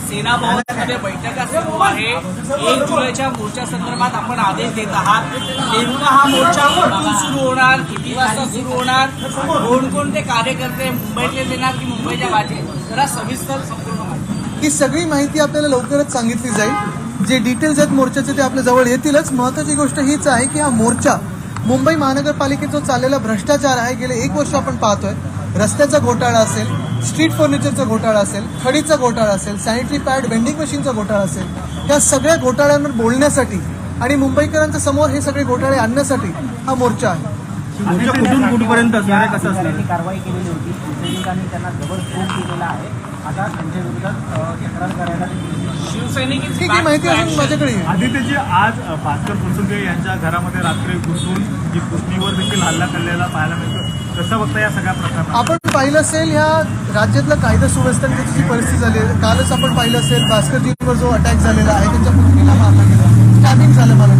सेना भवनमध्ये बैठका सुरू आहे. 1 जुलैच्या मोर्चा संदर्भात आपण आदेश देत आहात. नेमका हा मोर्चा कुठून सुरू होणार, किती वाजता सुरू होणार, कोणकोणते कार्यकर्ते मुंबईतले देणार की मुंबईच्या बाहेर, जरा सविस्तर संपूर्ण माहिती. ही सगळी माहिती आपल्याला लवकरच सांगितली जाईल. जे डिटेल्स आहेत मोर्चाचे ते आपल्या जवळ येतीलच. महत्वाची गोष्ट हीच आहे की हा मोर्चा मुंबई महानगरपालिकेचा चाललेला भ्रष्टाचार आहे. गेले 1 वर्ष आपण पाहतोय. रस्त्याचा घोटाळा असेल, स्ट्रीट फर्निचरचा घोटाळा असेल, खडीचा घोटाळा असेल, सॅनिटरी पॅड वेंडिंग मशीनचा घोटाळा असेल, या सगळ्या घोटाळ्यांवर बोलण्यासाठी आणि मुंबईकरांच्या समोर हे सगळे घोटाळे आणण्यासाठी हा मोर्चा आहे. कुठून कुठपर्यंत असणार आहे, कसं असणार? कारवाई केलेली होती. पोलिसांनी त्यांना जबर फोन केलेला आहे. आता त्यांच्या विरोधात तक्रार करायला शिवसैनिक ठीक आहे, माहिती अजून माझ्याकडे आहे. आदित्यजी, आज भास्कर फुलसुंगे यांच्या घरामध्ये रात्री घुसून जी पुतणीवर देखील हल्ला केलेला पाहायला मिळतो. कसं बघता या सगळ्या प्रकारात? आपण पाहिलं असेल ह्या राज्यातला कायदा सुव्यवस्थेची जी परिस्थिती झाली आहे. कालच आपण पाहिलं असेल भास्करजींवर जो अटॅक झालेला आहे, त्यांच्या पुतणीला मारला गेला, स्टॅबिंग झालं मला.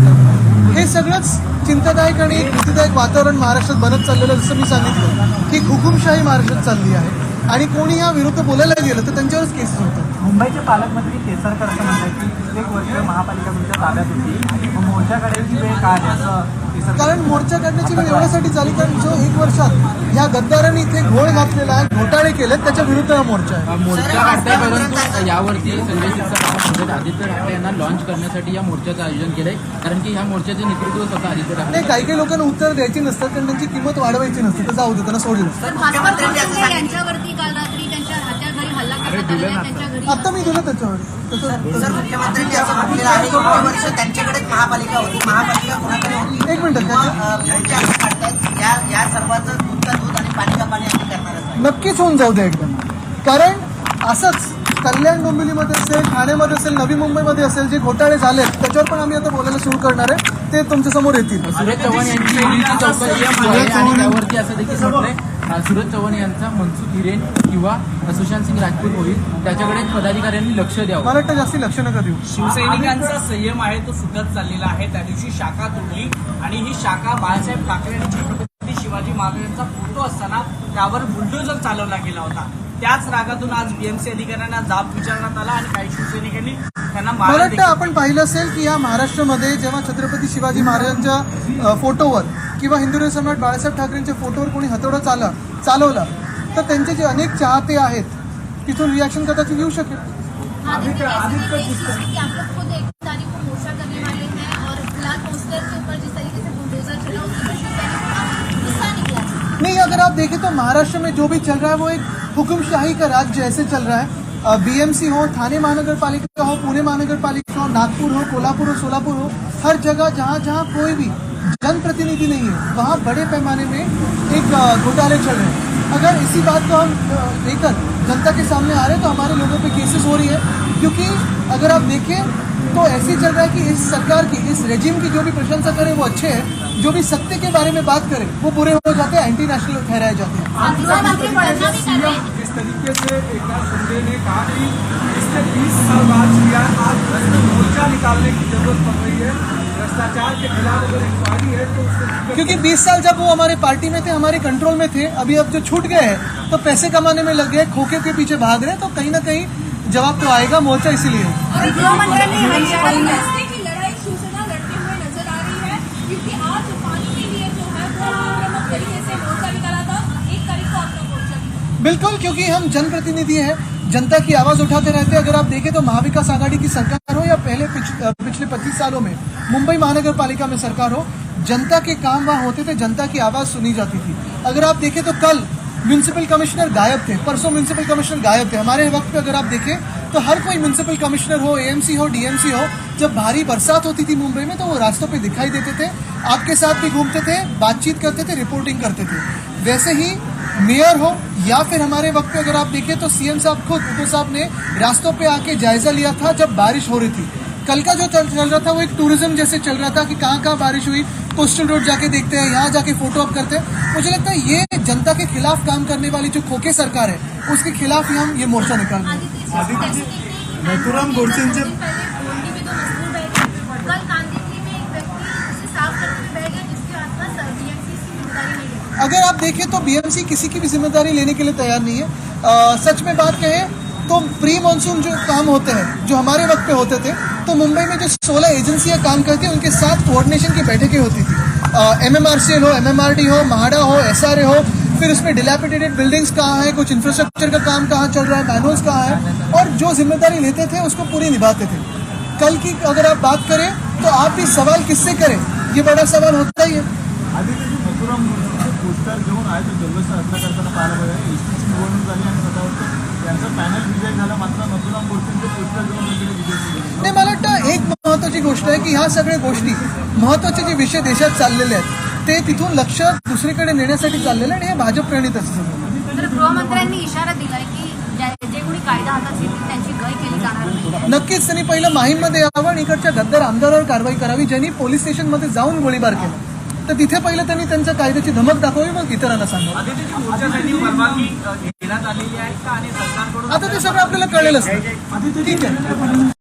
हे सगळंच चिंतादायक आणि भीतीदायक वातावरण महाराष्ट्रात बनत चाललेलं. जसं मी सांगितलं की हुकुमशाही महाराष्ट्रात चालली आहे आणि कोणी या विरुद्ध बोलायला गेलं तर त्यांच्यावरच केसेस होतात. मुंबईचे पालकमंत्री केसरकर असं म्हणतात की 1 वर्ष महापालिका तुमच्या ताब्यात होती, मग मोर्चा काढायची वेळ काय आहे असं केसरकर. कारण मोर्चा काढण्याची वेळ एवढ्यासाठी झाली कारण जो 1 वर्षात ह्या गद्दारांनी इथे घोळ घातलेला आहे, घोटाळे केलेत, त्याच्या विरुद्ध हा मोर्चा आहे. मोर्चा काढताय, परंतु यावरती संजय शिरसाट आदित्य ठाकरे यांना लॉन्च करण्यासाठी या मोर्चाचं आयोजन केलंय. कारण की ह्या मोर्चाचे नेतृत्व स्वतः आदित्य ठाकरे. नाही, काही काही लोकांना उत्तर द्यायची नसतात कारण त्यांची किंमत वाढवायची नसते, तर जाऊ दे, त्यांना सोडलं. यांच्यावरती काल रात्री त्यांच्या हात्याखाली हल्ला करण्यात आलेला आहे. त्यांच्या घरी आता मी दिलं त्याच्यावर सर, मुख्यमंत्र्यांनी असं म्हटलेलं आहे की 1 वर्ष त्यांच्याकडेच महापालिका होती, महापालिका कोणाकडे होती. 1 मिनिट. मोर्चा काढतायत, या सर्वांचं दूध आणि पाणी का पाणी आम्ही करणारच आहे. नक्कीच होऊन जाऊ दे एकदम. कारण असंच कल्याण डोंबिवलीमध्ये असेल, ठाण्यामध्ये असेल, नवी मुंबईमध्ये असेल, जे घोटाळे झालेत त्याच्यावर पण आम्ही आता बोलायला सुरू करणार आहे. ते तुमच्या समोर येतील. सुरज चव्हाण यांची चौकशी आहे आणि त्यावरती असं देखील म्हटलंय सुरज चव्हाण यांचा मनसुख हिरेन किंवा सुशांत सिंग राजपूत होईल, त्याच्याकडे पदाधिकाऱ्यांनी लक्ष द्यावं. मला वाटतं जास्ती लक्ष नका देऊ. शिवसैनिकांचा संयम आहे तो सुटत चाललेला आहे. त्या दिवशी शाखा तोडली आणि ही शाखा बाळासाहेब ठाकरे आणि छत्रपती शिवाजी महाराजांचा फोटो असताना त्यावर बुलडोजर चालवला गेला होता. त्याच रागातून आज बीएमसी अधिकाऱ्यांना जाब विचारण्यात आला आणि काही शिवसैनिकांनी त्यांना मला वाटतं आपण पाहिलं असेल की या महाराष्ट्रामध्ये जेव्हा छत्रपती शिवाजी महाराजांच्या फोटोवर किंवा हिंदुराव सम्राट बाळासाहेब ठाकरेंच्या फोटोवर कोणी हातोडा चालवला तर त्यांचे जे अनेक चाहते आहेत तिथून रिॲक्शन कदाचित येऊ शकेल. नहीं, अगर आप देखें तो महाराष्ट्र में जो भी चल रहा है वो एक हुकुमशाही का राज्य ऐसे चल रहा है. बीएमसी हो, थाने महानगर पालिका हो, पुणे महानगर पालिका हो, नागपुर हो, कोल्हापुर हो, सोलापुर हो, हर जगह जहाँ जहाँ कोई भी जनप्रतिनिधि नहीं है वहाँ बड़े पैमाने में एक घोटाले चल रहे हैं. अगर इसी बात को हम लेकर जनता के सामने आ रहे हैं तो हमारे लोगों पे केसेस हो रही है. क्योंकि अगर आप देखें तो ऐसे चल रहा है कि इस सरकार की, इस रेजिम की जो भी प्रशंसा करे वो अच्छे हैं, जो भी सत्य के बारे में बात करे वो बुरे हो जाते हैं, एंटी नेशनल ठहराए जाते हैं. इस तरीके से एकनाथ शिंदे ने कहा कि इसने 20 साल बाद किया, आज मोर्चा निकालने की जरूरत पड़ रही है. भ्रष्टाचार के खिलाफ अगर इंक्वायरी है तो उसको, क्योंकि 20 साल जब वो हमारे पार्टी में थे, हमारे कंट्रोल में थे, अभी अब जो छूट गए हैं तो पैसे कमाने में लग गए, खोखे के पीछे भाग रहे हैं, तो कहीं ना कहीं जवाब तो आएगा. मोर्चा इसीलिए बिल्कुल, क्योंकि हम जनप्रतिनिधि हैं, जनता की आवाज उठाते रहते हैं. अगर आप देखें तो महाविकास आघाड़ी की सरकार हो या पहले पिछले 25 सालों में मुंबई महानगर पालिका में सरकार हो, जनता के काम वहाँ होते थे, जनता की आवाज सुनी जाती थी. अगर आप देखें तो कल म्यूनिसिपल कमिश्नर गायब थे, परसों म्यूनिसिपल कमिश्नर गायब थे. हमारे वक्त पे अगर आप देखें तो हर कोई म्यूनिसिपल कमिश्नर हो, एएमसी हो, डीएमसी हो, जब भारी बरसात होती थी मुंबई में तो वो रास्तों पे दिखाई देते थे, आपके साथ भी घूमते थे, बातचीत करते थे, रिपोर्टिंग करते थे. वैसे ही मेयर हो या फिर हमारे वक्त पे अगर आप देखें तो सीएम साहब खुद उद्धव साहब ने रास्तों पे आके जायजा लिया था जब बारिश हो रही थी. कल का जो चल रहा था वो एक टूरिज्म जैसे चल रहा था कि कहाँ कहाँ बारिश हुई, कोस्टल रोड जाके देखते हैं, यहाँ जाके फोटो अप करते हैं. मुझे लगता है ये जनता के खिलाफ काम करने वाली जो खोखे सरकार है उसके खिलाफ ही हम ये मोर्चा निकाल रहे हैं. नथुराम गोडसेंचे अगर आप देखें तो बीएमसी किसी की भी जिम्मेदारी लेने के लिए तैयार नहीं है. सच में बात कहें तो प्री मानसून जो काम होते हैं जो हमारे वक्त पे होते थे, तो मुंबई में जो 16 एजेंसियां काम करती हैं उनके साथ कोऑर्डिनेशन की बैठकें होती थी। MMRCL हो, MMRD हो, MHADA हो, SRA हो, फिर उसमें डिलैपिडेटेड बिल्डिंग्स कहाँ है, कुछ इंफ्रास्ट्रक्चर का काम कहाँ चल रहा है, मैनुअल्स कहाँ है, और जो जिम्मेदारी लेते थे उसको पूरी निभाते थे। कल की अगर आप बात करें तो आप भी सवाल किससे करें, ये बड़ा सवाल होता ही है। आधी त्याची मथुराम मूर्तीचे पोस्टर घेऊन आहे तो जल्लोष साजरा करताना पाहायला मिळालं. एसटीची निवडणूक झाली आणि स्वतः वाटतं त्यांचा पॅनल विजय झाला, मात्र मथुराम मूर्तीचे पोस्टर घेऊन इकडे विजय केले. नाही, मला वाटतं एक महत्वाची गोष्ट आहे की ह्या सगळ्या गोष्टी महत्वाचे जे विषय देशात चाललेले आहेत ते तिथून लक्ष दुसरीकडे नेण्यासाठी चाललेले आणि हे भाजप प्रणित असतं. तर गृहमंत्र्यांनी इशारा दिलाय की जे कोणी कायदा हातात घेतील त्यांची गय केली जाणार नाही. नक्कीच त्यांनी पहिलं माहीममध्ये यावं आणि इकडच्या गद्दार आमदारावर कारवाई करावी ज्यांनी पोलीस स्टेशनमध्ये जाऊन गोळीबार केला. तर तिथे पहिलं त्यांनी त्यांच्या कायद्याची धमक दाखवावी, मग इतरांना सांगावं. आदित्यजी, मोर्चासाठी परवानगी घेण्यात आलेली आहे का आणि सरकारकडून आता ते सगळं आपल्याला कळेलच. ठीक आहे.